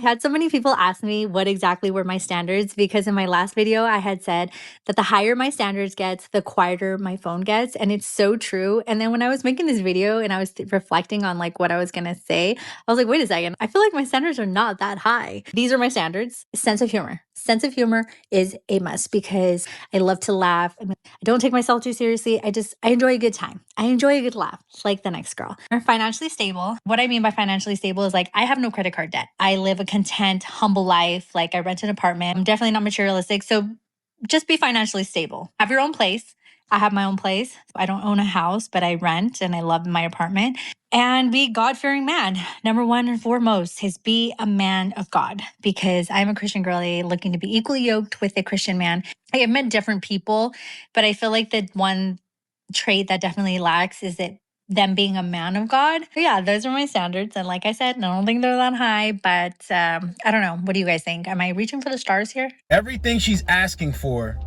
I had so many people ask me what exactly were my standards, because in my last video I had said that the higher my standards gets, the quieter my phone gets, and it's so true. And then when I was making this video and I was reflecting on like what I was gonna say, I was like, wait a second, I feel like my standards are not that high. These are my standards. Sense of humor. Sense of humor is a must because I love to laugh. I don't take myself too seriously. I enjoy a good time. I enjoy a good laugh, like the next girl. Financially stable. What I mean by financially stable is like I have no credit card debt. I live a content, humble life. Like I rent an apartment. I'm definitely not materialistic. So just be financially stable. Have your own place. I have my own place. I don't own a house, but I rent and I love my apartment. And be God-fearing man. Number one and foremost is be a man of God, because I'm a Christian girlie looking to be equally yoked with a Christian man. I have met different people, but I feel like the one trait that definitely lacks is that them being a man of God. But yeah, those are my standards. And like I said, I don't think they're that high, but I don't know. What do you guys think? Am I reaching for the stars here? Everything she's asking for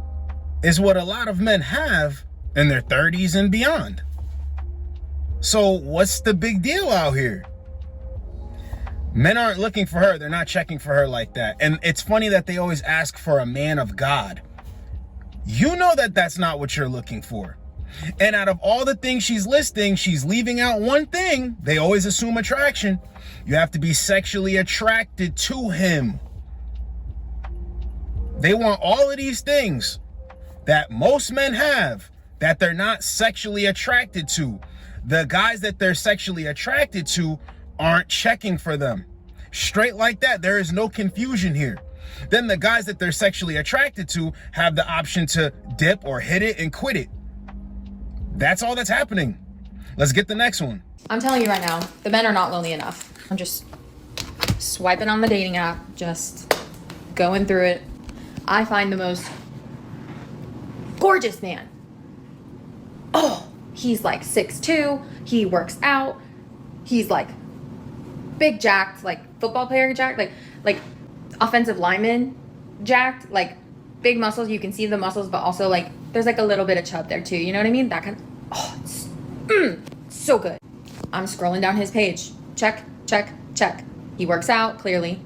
is what a lot of men have in their 30s and beyond. So what's the big deal out here? Men aren't looking for her. They're not checking for her like that. And it's funny that they always ask for a man of God. You know that that's not what you're looking for. And out of all the things she's listing, she's leaving out one thing. They always assume attraction. You have to be sexually attracted to him. They want all of these things that most men have that they're not sexually attracted to. The guys that they're sexually attracted to aren't checking for them. Straight like that. There is no confusion here. Then the guys that they're sexually attracted to have the option to dip or hit it and quit it. That's all that's happening. Let's get the next one. I'm telling you right now, the men are not lonely enough. I'm just swiping on the dating app, just going through it. I find the most gorgeous man. Oh, he's like 6'2", he works out, he's like big jacked, like football player jacked, like offensive lineman jacked, like big muscles. You can see the muscles, but also like there's like a little bit of chub there too. You know what I mean? That kind of, oh, it's so good. I'm scrolling down his page. Check, check, check. He works out, clearly.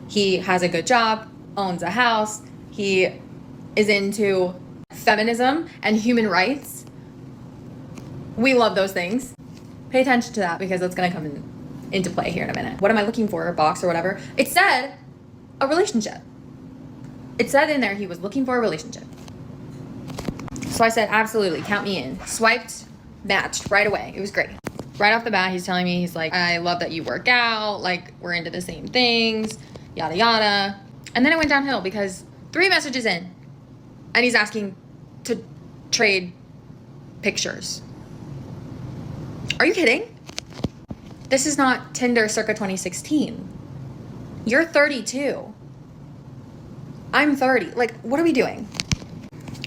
He has a good job, owns a house. He is into feminism and human rights. We love those things. Pay attention to that because it's going to come into play here in a minute. What am I looking for? A box or whatever? It said a relationship. It said in there he was looking for a relationship. So I said, absolutely, count me in. Swiped, matched right away. It was great. Right off the bat, he's telling me, he's like, I love that you work out. Like, we're into the same things, yada, yada. And then it went downhill because 3 messages in, and he's asking to trade pictures. Are you kidding? This is not Tinder circa 2016. You're 32. I'm 30. Like, what are we doing?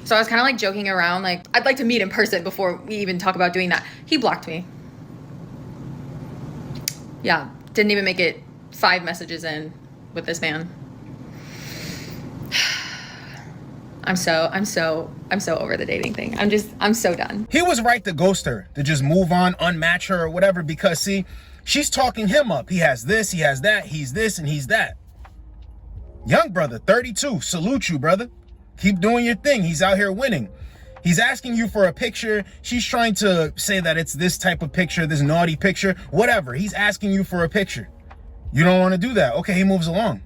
So I was kind of like joking around, like, I'd like to meet in person before we even talk about doing that. He blocked me. Yeah, didn't even make it 5 messages in with this man. I'm so over the dating thing. I'm so done. He was right to ghost her, to just move on, unmatch her or whatever, because see, she's talking him up. He has this, he has that, he's this and he's that. Young brother, 32, salute you, brother. Keep doing your thing. He's out here winning. He's asking you for a picture. She's trying to say that it's this type of picture, this naughty picture, whatever. He's asking you for a picture. You don't want to do that. Okay, he moves along.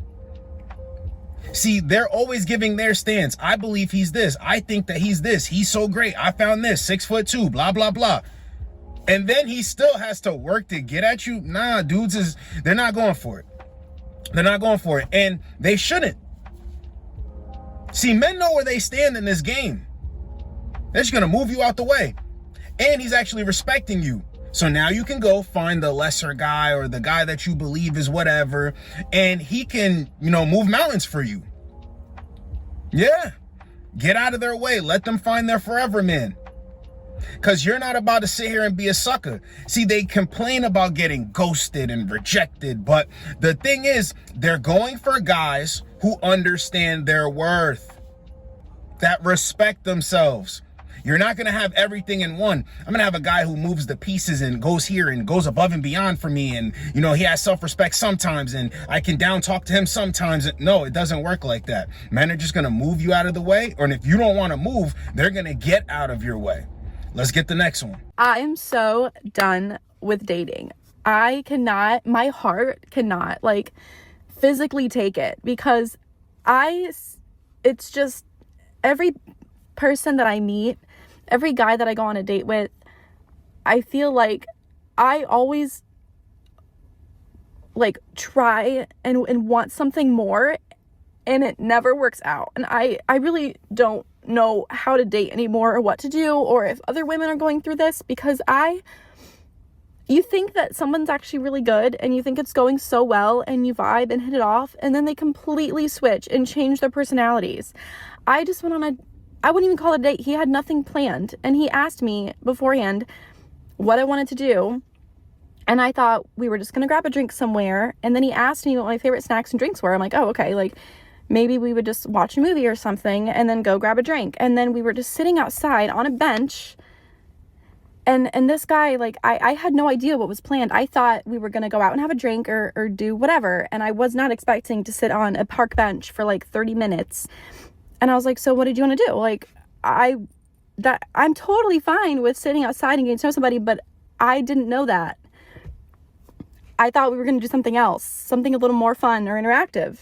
See, they're always giving their stance. I believe he's this. I think that he's this. He's so great. I found this, 6'2", blah, blah, blah. And then he still has to work to get at you. Nah, dudes, they're not going for it. They're not going for it. And they shouldn't. See, men know where they stand in this game. They're just going to move you out the way. And he's actually respecting you. So now you can go find the lesser guy or the guy that you believe is whatever. And he can, move mountains for you. Yeah. Get out of their way. Let them find their forever man. Because you're not about to sit here and be a sucker. See, they complain about getting ghosted and rejected. But the thing is, they're going for guys who understand their worth, that respect themselves. You're not going to have everything in one. I'm going to have a guy who moves the pieces and goes here and goes above and beyond for me. And, you know, he has self-respect sometimes and I can down talk to him sometimes. No, it doesn't work like that. Men are just going to move you out of the way. Or if you don't want to move, they're going to get out of your way. Let's get the next one. I am so done with dating. My heart cannot like physically take it, because it's just every person that I meet, every guy that I go on a date with, I feel like I always like try and want something more, and it never works out. And I really don't know how to date anymore, or what to do, or if other women are going through this, because you think that someone's actually really good and you think it's going so well and you vibe and hit it off, and then they completely switch and change their personalities. I just went on I wouldn't even call it a date. He had nothing planned, and he asked me beforehand what I wanted to do, and I thought we were just gonna grab a drink somewhere, and then he asked me what my favorite snacks and drinks were. I'm like, oh, okay, like maybe we would just watch a movie or something and then go grab a drink. And then we were just sitting outside on a bench, and this guy, like, I had no idea what was planned. I thought we were gonna go out and have a drink or do whatever, and I was not expecting to sit on a park bench for like 30 minutes. And I was like, so what did you want to do? Like, I'm totally fine with sitting outside and getting to know somebody, but I didn't know that. I thought we were going to do something else, something a little more fun or interactive.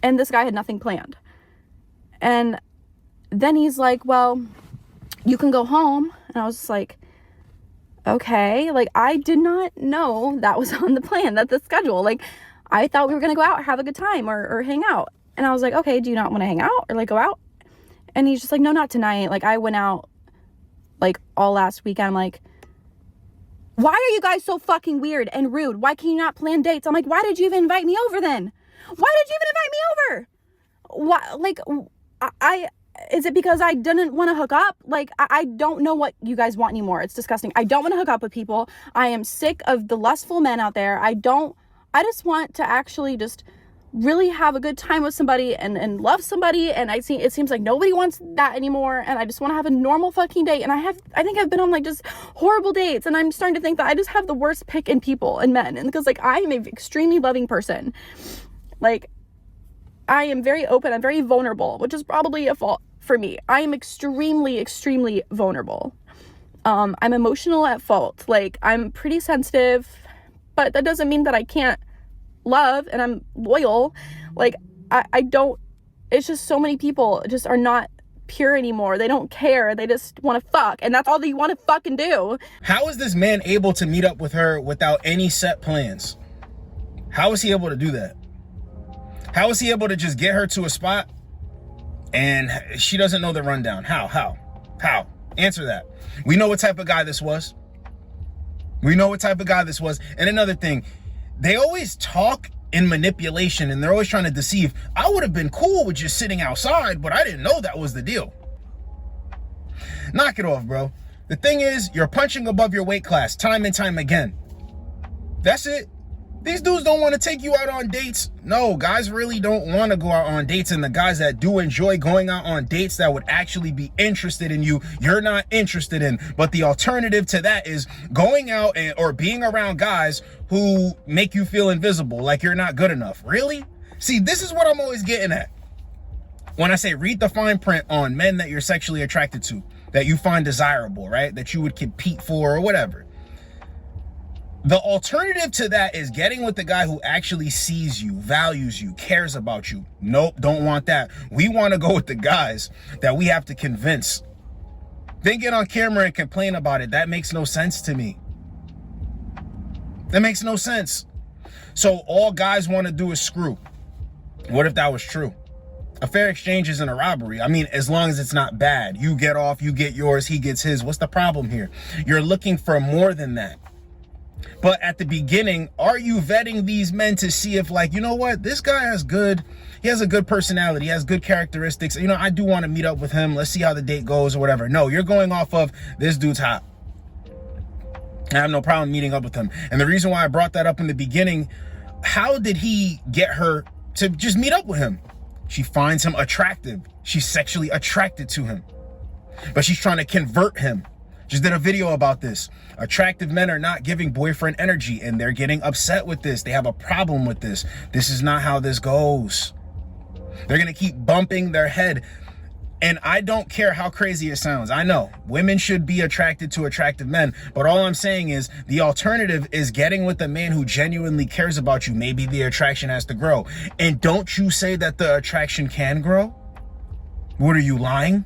And this guy had nothing planned. And then he's like, well, you can go home. And I was just like, okay. Like, I did not know that was on the plan, that the schedule. Like, I thought we were going to go out, have a good time, or hang out. And I was like, okay, do you not want to hang out or like go out? And he's just like, no, not tonight. Like, I went out like all last weekend. I'm like, why are you guys so fucking weird and rude? Why can you not plan dates? I'm like, why did you even invite me over then? Why did you even invite me over? Why? Like, is it because I didn't want to hook up? Like, I don't know what you guys want anymore. It's disgusting. I don't want to hook up with people. I am sick of the lustful men out there. I just want to actually just really have a good time with somebody and love somebody. And it seems like nobody wants that anymore. And I just want to have a normal fucking date. And I think I've been on like just horrible dates. And I'm starting to think that I just have the worst pick in people and men. And because like I am an extremely loving person. Like, I am very open. I'm very vulnerable, which is probably a fault for me. I am extremely, extremely vulnerable. I'm emotional at fault. Like, I'm pretty sensitive, but that doesn't mean that I can't love, and I'm loyal. Like, I don't, it's just so many people just are not pure anymore. They don't care. They just want to fuck, and that's all they want to fucking do. How is this man able to meet up with her without any set plans? How is he able to do that? How is he able to just get her to a spot and she doesn't know the rundown? How? Answer that. We know what type of guy this was. And another thing, they always talk in manipulation and they're always trying to deceive. I would have been cool with just sitting outside, but I didn't know that was the deal. Knock it off, bro. The thing is, you're punching above your weight class time and time again. That's it. These dudes don't want to take you out on dates. No, guys really don't want to go out on dates. And the guys that do enjoy going out on dates that would actually be interested in you, you're not interested in. But the alternative to that is going out or being around guys who make you feel invisible, like you're not good enough. Really? See, this is what I'm always getting at. When I say read the fine print on men that you're sexually attracted to, that you find desirable, right? That you would compete for or whatever. The alternative to that is getting with the guy who actually sees you, values you, cares about you. Nope, don't want that. We want to go with the guys that we have to convince. Then get on camera and complain about it. That makes no sense to me. That makes no sense. So all guys want to do is screw. What if that was true? A fair exchange isn't a robbery. I mean, as long as it's not bad. You get off, you get yours, he gets his. What's the problem here? You're looking for more than that. But at the beginning, are you vetting these men to see if, like, you know what, this guy has he has a good personality, he has good characteristics. You know, I do want to meet up with him. Let's see how the date goes or whatever. No, you're going off of this dude's hot. I have no problem meeting up with him. And the reason why I brought that up in the beginning, how did he get her to just meet up with him? She finds him attractive. She's sexually attracted to him. But she's trying to convert him. Just did a video about this. Attractive men are not giving boyfriend energy, and they're getting upset with this. They have a problem with this. This is not how this goes. They're going to keep bumping their head. And I don't care how crazy it sounds. I know women should be attracted to attractive men, but all I'm saying is the alternative is getting with a man who genuinely cares about you. Maybe the attraction has to grow. And don't you say that the attraction can grow? What, are you lying?